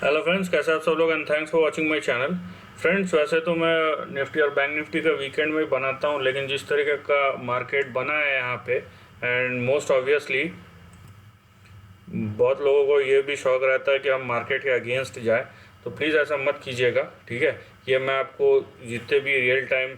Hello friends, कैसे आप सब लोग and thanks for watching my channel. Friends, वैसे तो मैं निफ्टी और बैंक निफ्टी का वीकेंड में ही बनाता हूं, लेकिन जिस तरीके का मार्केट बना है यहाँ पे एंड मोस्ट ऑब्वियसली बहुत लोगों को ये भी शौक रहता है कि हम मार्केट के अगेंस्ट जाए, तो प्लीज़ ऐसा मत कीजिएगा, ठीक है। ये मैं आपको जितने भी रियल टाइम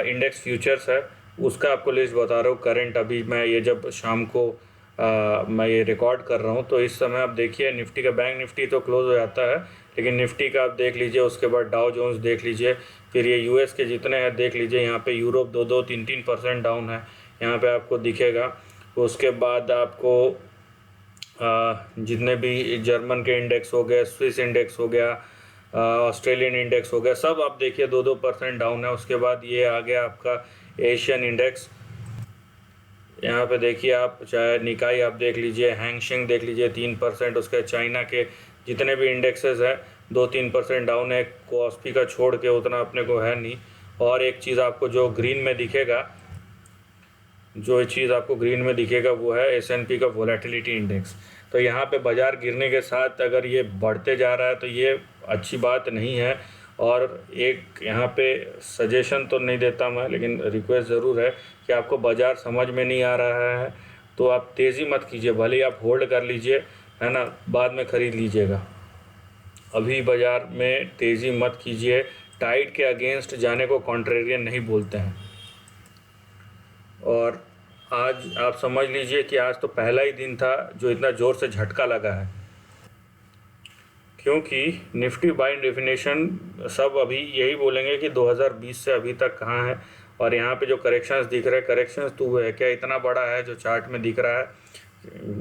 इंडेक्स फ्यूचर्स है उसका आपको लिस्ट बता रहा हूँ। करंट अभी मैं ये जब शाम को मैं ये रिकॉर्ड कर रहा हूँ तो इस समय आप देखिए निफ्टी का, बैंक निफ्टी तो क्लोज हो जाता है, लेकिन निफ्टी का आप देख लीजिए, उसके बाद डाउ जोन्स देख लीजिए, फिर ये यूएस के जितने हैं देख लीजिए। यहाँ पे यूरोप 2-3% डाउन है, यहाँ पे आपको दिखेगा। उसके बाद आपको जितने भी जर्मन के इंडेक्स हो गए, स्विस इंडेक्स हो गया, ऑस्ट्रेलियन इंडेक्स हो गया, सब आप देखिए 2-2% डाउन है। उसके बाद ये आ गया आपका एशियन इंडेक्स, यहाँ पे देखिए आप, चाहे निकाई आप देख लीजिए, हैंगसेंग देख लीजिए 3%। उसके चाइना के जितने भी इंडेक्सेस है 2-3% डाउन है, कॉस्पी का छोड़ के उतना अपने को है नहीं। और एक चीज़ आपको जो ग्रीन में दिखेगा, वो है एस.एन.पी का वोलेटिलिटी इंडेक्स। तो यहाँ पे बाज़ार गिरने के साथ अगर ये बढ़ते जा रहा है तो ये अच्छी बात नहीं है। और एक यहाँ पे सजेशन तो नहीं देता मैं, लेकिन रिक्वेस्ट ज़रूर है कि आपको बाज़ार समझ में नहीं आ रहा है तो आप तेज़ी मत कीजिए, भले ही आप होल्ड कर लीजिए, है ना, बाद में ख़रीद लीजिएगा। अभी बाज़ार में तेज़ी मत कीजिए। टाइड के अगेंस्ट जाने को कॉन्ट्रेरियन नहीं बोलते हैं। और आज आप समझ लीजिए कि आज तो पहला ही दिन था जो इतना ज़ोर से झटका लगा है, क्योंकि निफ्टी बाय डेफिनेशन सब अभी यही बोलेंगे कि 2020 से अभी तक कहाँ है। और यहाँ पे जो करेक्शंस दिख रहे हैं, करेक्शंस तो हुए है क्या, इतना बड़ा है जो चार्ट में दिख रहा है,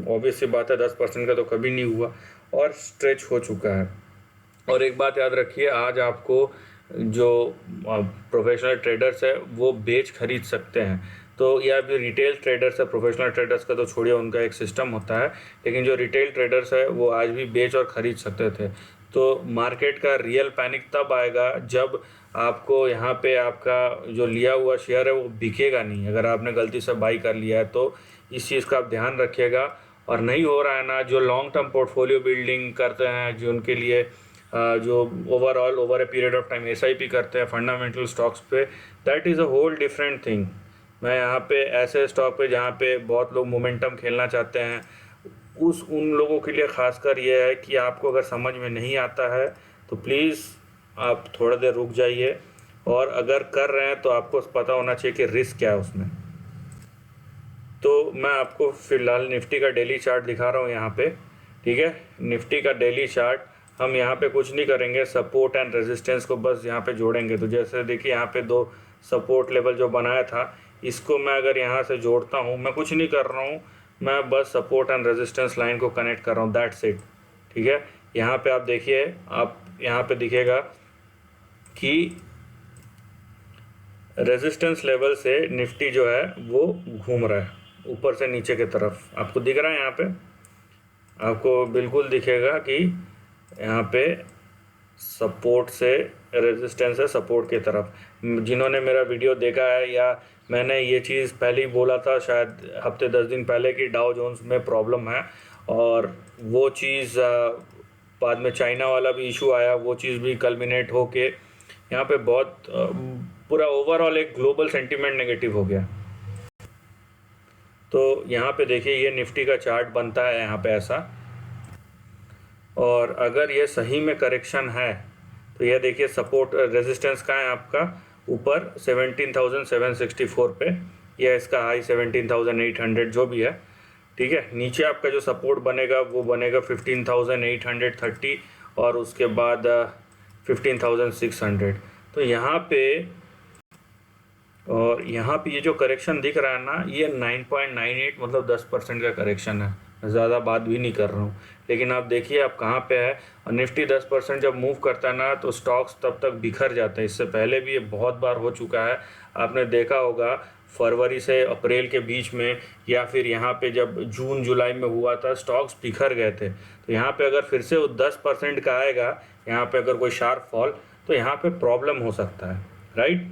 ऑब्वियस सी बात है 10% का तो कभी नहीं हुआ और स्ट्रेच हो चुका है। और एक बात याद रखिए, आज आपको जो प्रोफेशनल ट्रेडर्स है वो बेच खरीद सकते हैं, तो या भी रिटेल ट्रेडर्स है, प्रोफेशनल ट्रेडर्स का तो छोड़िए, उनका एक सिस्टम होता है, लेकिन जो रिटेल ट्रेडर्स है वो आज भी बेच और ख़रीद सकते थे। तो मार्केट का रियल पैनिक तब आएगा जब आपको यहाँ पे आपका जो लिया हुआ शेयर है वो बिकेगा नहीं, अगर आपने गलती से बाई कर लिया है तो इस चीज़ का आप ध्यान रखिएगा। और नहीं हो रहा है ना, जो लॉन्ग टर्म पोर्टफोलियो बिल्डिंग करते हैं, जो उनके लिए जो overall over a period of time SIP करते हैं फंडामेंटल स्टॉक्स पे, that is a whole different thing. मैं यहाँ पे ऐसे स्टॉक पे जहाँ पे बहुत लोग मोमेंटम खेलना चाहते हैं, उन लोगों के लिए ख़ासकर ये है कि आपको अगर समझ में नहीं आता है तो प्लीज़ आप थोड़ा देर रुक जाइए, और अगर कर रहे हैं तो आपको पता होना चाहिए कि रिस्क क्या है उसमें। तो मैं आपको फ़िलहाल निफ्टी का डेली चार्ट दिखा रहा हूँ यहाँ पे, ठीक है। निफ्टी का डेली चार्ट, हम यहाँ पे कुछ नहीं करेंगे, सपोर्ट एंड रेजिस्टेंस को बस यहाँ पे जोड़ेंगे। तो जैसे देखिए यहाँ पे 2 सपोर्ट लेवल जो बनाया था, इसको मैं अगर यहाँ से जोड़ता हूँ, मैं कुछ नहीं कर रहा हूँ, मैं बस सपोर्ट एंड रेजिस्टेंस लाइन को कनेक्ट कर रहा हूँ, दैट्स इट, ठीक है। यहाँ पे आप देखिए, आप यहाँ पे दिखेगा कि रेजिस्टेंस लेवल से निफ्टी जो है वो घूम रहा है ऊपर से नीचे की तरफ, आपको दिख रहा है। यहाँ पे आपको बिल्कुल दिखेगा कि यहाँ पे सपोर्ट से रेजिस्टेंस है सपोर्ट की तरफ। जिन्होंने मेरा वीडियो देखा है, या मैंने ये चीज़ पहले ही बोला था शायद हफ्ते 10 दिन पहले कि डाउ जोन्स में प्रॉब्लम है, और वो चीज़ बाद में चाइना वाला भी इशू आया, वो चीज़ भी कल्मिनेट हो के यहाँ पे बहुत पूरा ओवरऑल एक ग्लोबल सेंटीमेंट नेगेटिव हो गया। तो यहाँ पे देखिए ये निफ्टी का चार्ट बनता है यहाँ पे ऐसा, और अगर ये सही में करेक्शन है तो ये देखिए सपोर्ट रेजिस्टेंस का है आपका ऊपर 17,764 पे, या इसका हाई 17,800 जो भी है, ठीक है। नीचे आपका जो सपोर्ट बनेगा वो बनेगा 15,830 और उसके बाद 15,600। तो यहाँ पे, और यहाँ पे ये जो करेक्शन दिख रहा है ना, ये 9.98 मतलब 10% का करेक्शन है। मैं ज़्यादा बात भी नहीं कर रहा हूँ, लेकिन आप देखिए आप कहाँ पे है। और निफ्टी 10% जब मूव करता है ना तो स्टॉक्स तब तक बिखर जाते हैं। इससे पहले भी ये बहुत बार हो चुका है, आपने देखा होगा फरवरी से अप्रैल के बीच में, या फिर यहाँ पे जब जून जुलाई में हुआ था, स्टॉक्स बिखर गए थे। तो यहाँ पे अगर फिर से वो 10% का आएगा, यहाँ पे अगर कोई शार्प फॉल, तो यहाँ पे प्रॉब्लम हो सकता है, राइट।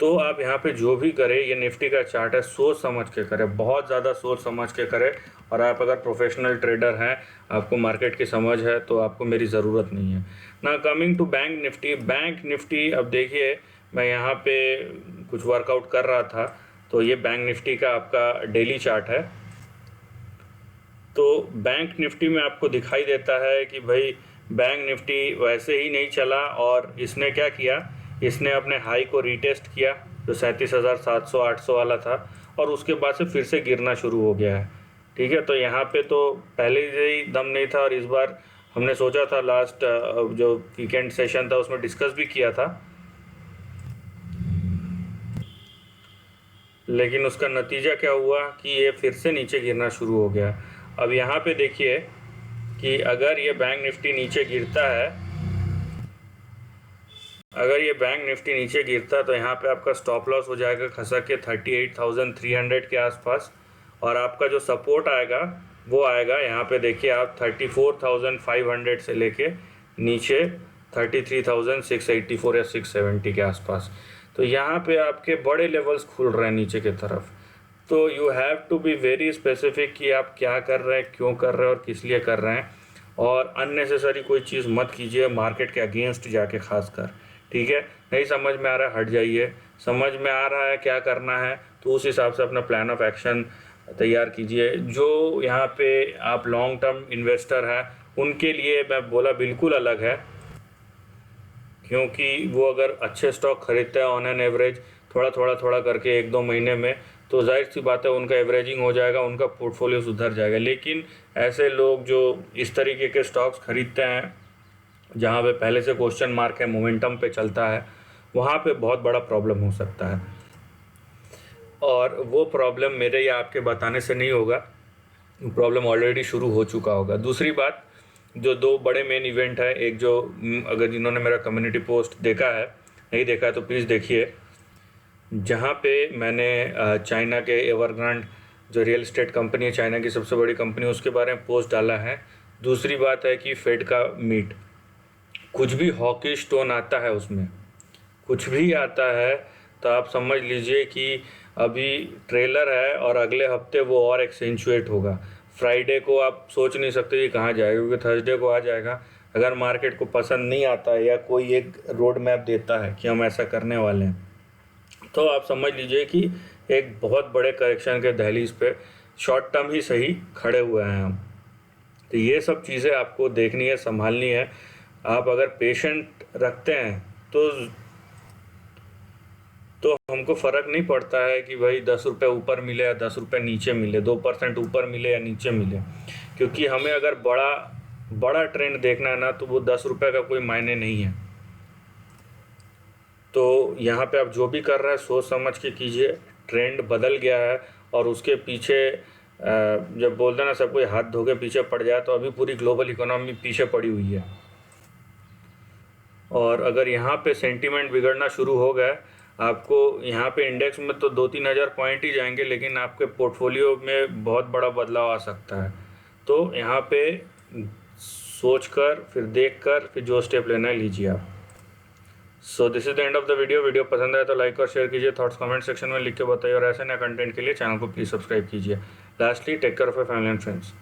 तो आप यहाँ पे जो भी करें, ये निफ्टी का चार्ट है, सोच समझ के करें, बहुत ज़्यादा सोच समझ के करें। और आप अगर प्रोफेशनल ट्रेडर हैं, आपको मार्केट की समझ है, तो आपको मेरी ज़रूरत नहीं है ना। कमिंग टू बैंक निफ्टी, अब देखिए मैं यहाँ पे कुछ वर्कआउट कर रहा था, तो ये बैंक निफ्टी का आपका डेली चार्ट है। तो बैंक निफ्टी में आपको दिखाई देता है कि भाई बैंक निफ्टी वैसे ही नहीं चला, और इसने क्या किया, इसने अपने हाई को रीटेस्ट किया जो 37,700-800 वाला था, और उसके बाद से फिर से गिरना शुरू हो गया है। ठीक है, तो यहाँ पे तो पहले से ही दम नहीं था, और इस बार हमने सोचा था लास्ट जो वीकेंड सेशन था उसमें डिस्कस भी किया था, लेकिन उसका नतीजा क्या हुआ कि ये फिर से नीचे गिरना शुरू हो गया। अब यहाँ पे देखिए कि अगर ये बैंक निफ्टी नीचे गिरता है, अगर ये बैंक निफ्टी नीचे गिरता तो यहाँ पे आपका स्टॉप लॉस हो जाएगा खसक के 38,300 के आसपास, और आपका जो सपोर्ट आएगा वो आएगा यहाँ पे देखिए आप 34,500 से लेके नीचे 33,684 या 670 के आसपास। तो यहाँ पे आपके बड़े लेवल्स खुल रहे हैं नीचे की तरफ। तो you have to be very specific कि आप क्या कर रहे हैं, क्यों कर रहे हैं और किस लिए कर रहे हैं, और अननेसेसरी कोई चीज़ मत कीजिए मार्केट के अगेंस्ट जाके खासकर। ठीक है, नहीं समझ में आ रहा है हट जाइए, समझ में आ रहा है क्या करना है तो उस हिसाब से अपना प्लान ऑफ एक्शन तैयार कीजिए। जो यहाँ पे आप लॉन्ग टर्म इन्वेस्टर हैं उनके लिए मैं बोला बिल्कुल अलग है, क्योंकि वो अगर अच्छे स्टॉक खरीदते हैं ऑन एन एवरेज थोड़ा करके 1-2 महीने में, तो जाहिर सी बात है उनका एवरेजिंग हो जाएगा, उनका पोर्टफोलियो सुधर जाएगा। लेकिन ऐसे लोग जो इस तरीके के स्टॉक्स खरीदते हैं जहाँ पे पहले से क्वेश्चन मार्क है, मोमेंटम पे चलता है, वहाँ पे बहुत बड़ा प्रॉब्लम हो सकता है, और वो प्रॉब्लम मेरे या आपके बताने से नहीं होगा, प्रॉब्लम ऑलरेडी शुरू हो चुका होगा। दूसरी बात, जो 2 बड़े मेन इवेंट है, एक जो अगर जिन्होंने मेरा कम्युनिटी पोस्ट देखा है, नहीं देखा है तो प्लीज़ देखिए, जहाँ पे मैंने चाइना के एवरग्रांड जो रियल एस्टेट कंपनी है, चाइना की सबसे बड़ी कंपनी, उसके बारे में पोस्ट डाला है। दूसरी बात है कि फेड का मीट, कुछ भी हॉकिश टोन आता है उसमें, कुछ भी आता है तो आप समझ लीजिए कि अभी ट्रेलर है और अगले हफ्ते वो और एक्सेंचुएट होगा। फ्राइडे को आप सोच नहीं सकते कि कहाँ जाएगा, क्योंकि थर्सडे को आ जाएगा। अगर मार्केट को पसंद नहीं आता है या कोई एक रोड मैप देता है कि हम ऐसा करने वाले हैं, तो आप समझ लीजिए कि एक बहुत बड़े करेक्शन के दहलीज पे शॉर्ट टर्म ही सही खड़े हुए हैं हम। तो ये सब चीज़ें आपको देखनी है, संभालनी है। आप अगर पेशेंट रखते हैं तो हमको फ़र्क नहीं पड़ता है कि भाई 10 रुपये ऊपर मिले या 10 रुपये नीचे मिले, 2% ऊपर मिले या नीचे मिले, क्योंकि हमें अगर बड़ा ट्रेंड देखना है ना, तो वो 10 रुपये का कोई मायने नहीं है। तो यहाँ पे आप जो भी कर रहे हैं सोच समझ के कीजिए। ट्रेंड बदल गया है, और उसके पीछे जब बोलते हैं ना सब कोई हाथ धो के पीछे पड़ जाए, तो अभी पूरी ग्लोबल इकोनॉमी पीछे पड़ी हुई है। और अगर यहाँ पे सेंटीमेंट बिगड़ना शुरू हो गया, आपको यहाँ पे इंडेक्स में तो 2-3 हज़ार पॉइंट ही जाएंगे, लेकिन आपके पोर्टफोलियो में बहुत बड़ा बदलाव आ सकता है। तो यहाँ पे सोच कर, फिर देख कर, फिर जो स्टेप लेना है लीजिए आप। So this is the end of the video पसंद आए तो लाइक और शेयर कीजिए, थॉट्स कमेंट सेक्शन में लिख के बताइए, और ऐसे नए कंटेंट के लिए चैनल को प्लीज़ सब्सक्राइब कीजिए। Lastly, take care of your family and friends.